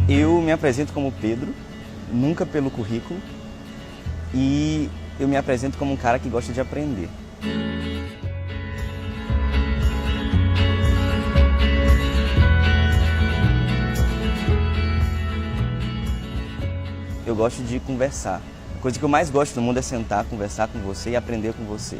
Eu me apresento como Pedro, nunca pelo currículo, e eu me apresento como um cara que gosta de aprender. Eu gosto de conversar. A coisa que eu mais gosto do mundo é sentar, conversar com você e aprender com você.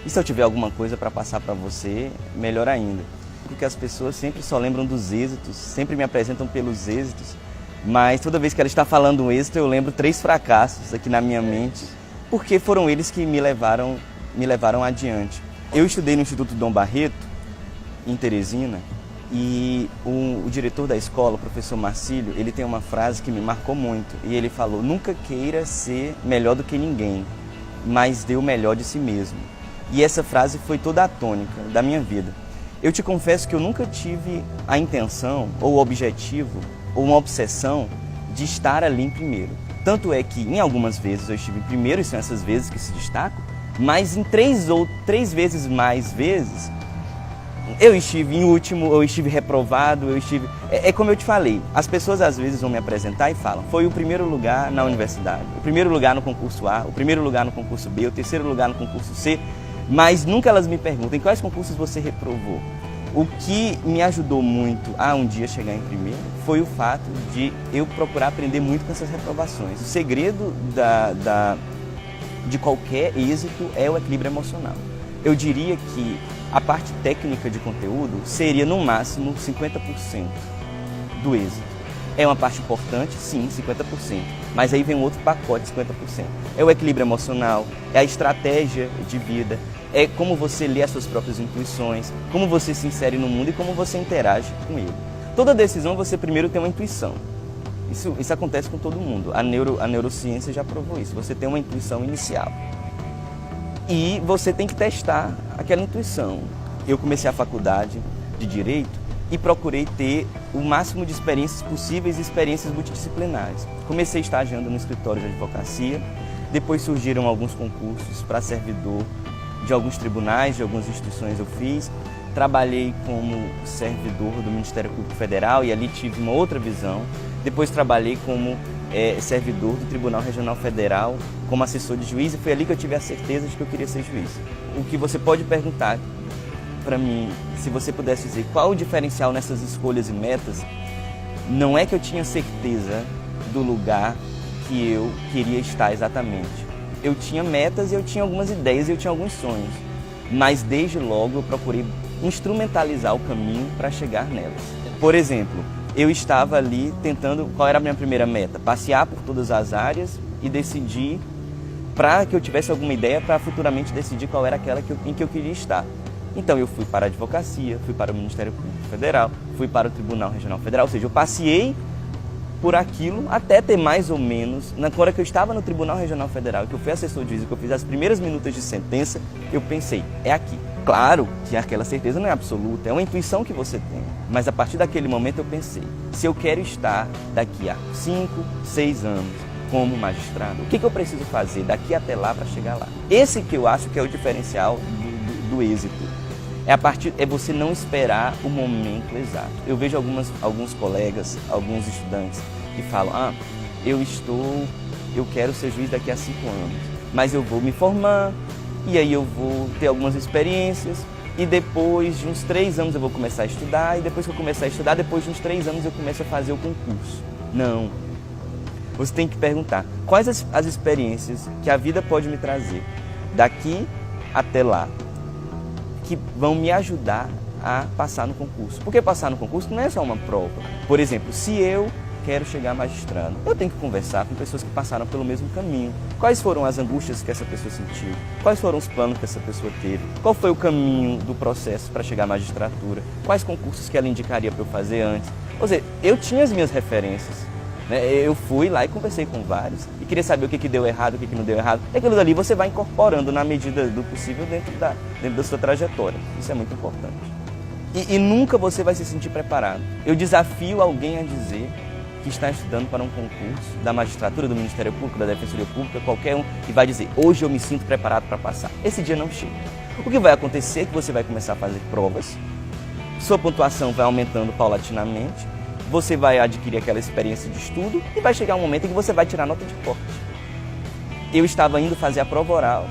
E se eu tiver alguma coisa para passar para você, melhor ainda. Porque as pessoas sempre só lembram dos êxitos, sempre me apresentam pelos êxitos, mas toda vez que ela está falando um êxito, eu lembro 3 fracassos aqui na minha mente, porque foram eles que me levaram adiante. Eu estudei no Instituto Dom Barreto, em Teresina, e o diretor da escola, o professor Marcílio, ele tem uma frase que me marcou muito, e ele falou: nunca queira ser melhor do que ninguém, mas dê o melhor de si mesmo. E essa frase foi toda a tônica da minha vida. Eu te confesso que eu nunca tive a intenção, ou o objetivo, ou uma obsessão de estar ali em primeiro. Tanto é que em algumas vezes eu estive em primeiro, e são essas vezes que se destacam, mas em 3 vezes mais vezes eu estive em último, eu estive reprovado, eu estive... É como eu te falei, as pessoas às vezes vão me apresentar e falam: foi o primeiro lugar na universidade, o primeiro lugar no concurso A, o primeiro lugar no concurso B, o terceiro lugar no concurso C, mas nunca elas me perguntam: em quais concursos você reprovou? O que me ajudou muito a um dia chegar em primeiro foi o fato de eu procurar aprender muito com essas reprovações. O segredo de qualquer êxito é o equilíbrio emocional. Eu diria que a parte técnica de conteúdo seria no máximo 50% do êxito. É uma parte importante, sim, 50%, mas aí vem um outro pacote, 50%. É o equilíbrio emocional, é a estratégia de vida, é como você lê as suas próprias intuições, como você se insere no mundo e como você interage com ele. Toda decisão você primeiro tem uma intuição. Isso acontece com todo mundo. A neurociência já provou isso. Você tem uma intuição inicial e você tem que testar aquela intuição. Eu comecei a faculdade de Direito e procurei ter o máximo de experiências possíveis e experiências multidisciplinares. Comecei estagiando no escritório de advocacia, depois surgiram alguns concursos para servidor de alguns tribunais, de algumas instituições eu fiz. Trabalhei como servidor do Ministério Público Federal e ali tive uma outra visão. Depois trabalhei como servidor do Tribunal Regional Federal, como assessor de juiz, e foi ali que eu tive a certeza de que eu queria ser juiz. O que você pode perguntar para mim, se você pudesse dizer qual o diferencial nessas escolhas e metas, não é que eu tinha certeza do lugar que eu queria estar exatamente. Eu tinha metas e eu tinha algumas ideias e eu tinha alguns sonhos, mas desde logo eu procurei instrumentalizar o caminho para chegar nelas. Por exemplo, eu estava ali tentando, qual era a minha primeira meta? Passear por todas as áreas e decidir, para que eu tivesse alguma ideia para futuramente decidir qual era aquela em que eu queria estar. Então eu fui para a advocacia, fui para o Ministério Público Federal, fui para o Tribunal Regional Federal, ou seja, eu passeei por aquilo até ter mais ou menos, na hora que eu estava no Tribunal Regional Federal, que eu fui assessor de juiz, que eu fiz as primeiras minutas de sentença, eu pensei: é aqui. Claro que aquela certeza não é absoluta, é uma intuição que você tem, mas a partir daquele momento eu pensei: se eu quero estar daqui a 5, 6 anos como magistrado, o que eu preciso fazer daqui até lá para chegar lá? Esse que eu acho que é o diferencial do êxito. É você não esperar o momento exato. Eu vejo alguns colegas, alguns estudantes que falam: eu quero ser juiz daqui a 5 anos, mas eu vou me formar, e aí eu vou ter algumas experiências, e depois de uns 3 anos eu vou começar a estudar, e depois que eu começar a estudar, depois de uns 3 anos eu começo a fazer o concurso. Não. Você tem que perguntar: quais as experiências que a vida pode me trazer daqui até lá, que vão me ajudar a passar no concurso. Porque passar no concurso não é só uma prova. Por exemplo, se eu quero chegar magistrado, eu tenho que conversar com pessoas que passaram pelo mesmo caminho. Quais foram as angústias que essa pessoa sentiu? Quais foram os planos que essa pessoa teve? Qual foi o caminho do processo para chegar à magistratura? Quais concursos que ela indicaria para eu fazer antes? Ou seja, eu tinha as minhas referências. Eu fui lá e conversei com vários e queria saber o que deu errado, o que não deu errado. E aquilo dali você vai incorporando na medida do possível dentro da sua trajetória. Isso é muito importante. E nunca você vai se sentir preparado. Eu desafio alguém a dizer que está estudando para um concurso da magistratura, do Ministério Público, da Defensoria Pública, qualquer um, e vai dizer: hoje eu me sinto preparado para passar. Esse dia não chega. O que vai acontecer é que você vai começar a fazer provas, sua pontuação vai aumentando paulatinamente, você vai adquirir aquela experiência de estudo e vai chegar um momento em que você vai tirar nota de corte. Eu estava indo fazer a prova oral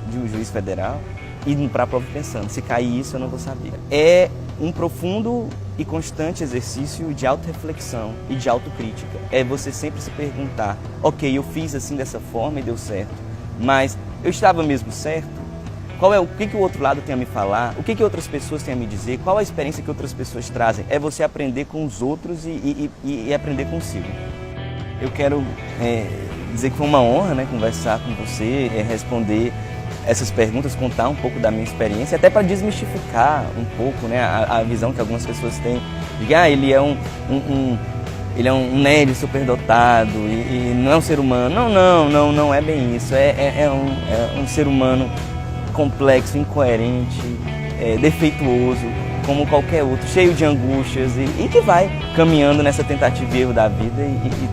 de um juiz federal, indo para a prova pensando, se cair isso eu não vou saber. É um profundo e constante exercício de autorreflexão e de autocrítica. É você sempre se perguntar, ok, eu fiz assim dessa forma e deu certo, mas eu estava mesmo certo? O que o outro lado tem a me falar? O que outras pessoas têm a me dizer? Qual a experiência que outras pessoas trazem? É você aprender com os outros e aprender consigo. Eu quero dizer que foi uma honra, né, conversar com você, responder essas perguntas, contar um pouco da minha experiência, até para desmistificar um pouco, né, a visão que algumas pessoas têm de que ele é ele é um nerd superdotado e não é um ser humano. Não é bem isso. É um ser humano complexo, incoerente, defeituoso, como qualquer outro, cheio de angústias e que vai caminhando nessa tentativa e erro da vida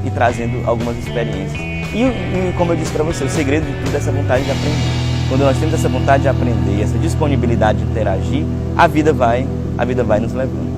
e trazendo algumas experiências. E como eu disse para você, o segredo de tudo é essa vontade de aprender. Quando nós temos essa vontade de aprender, essa disponibilidade de interagir, a vida vai nos levando.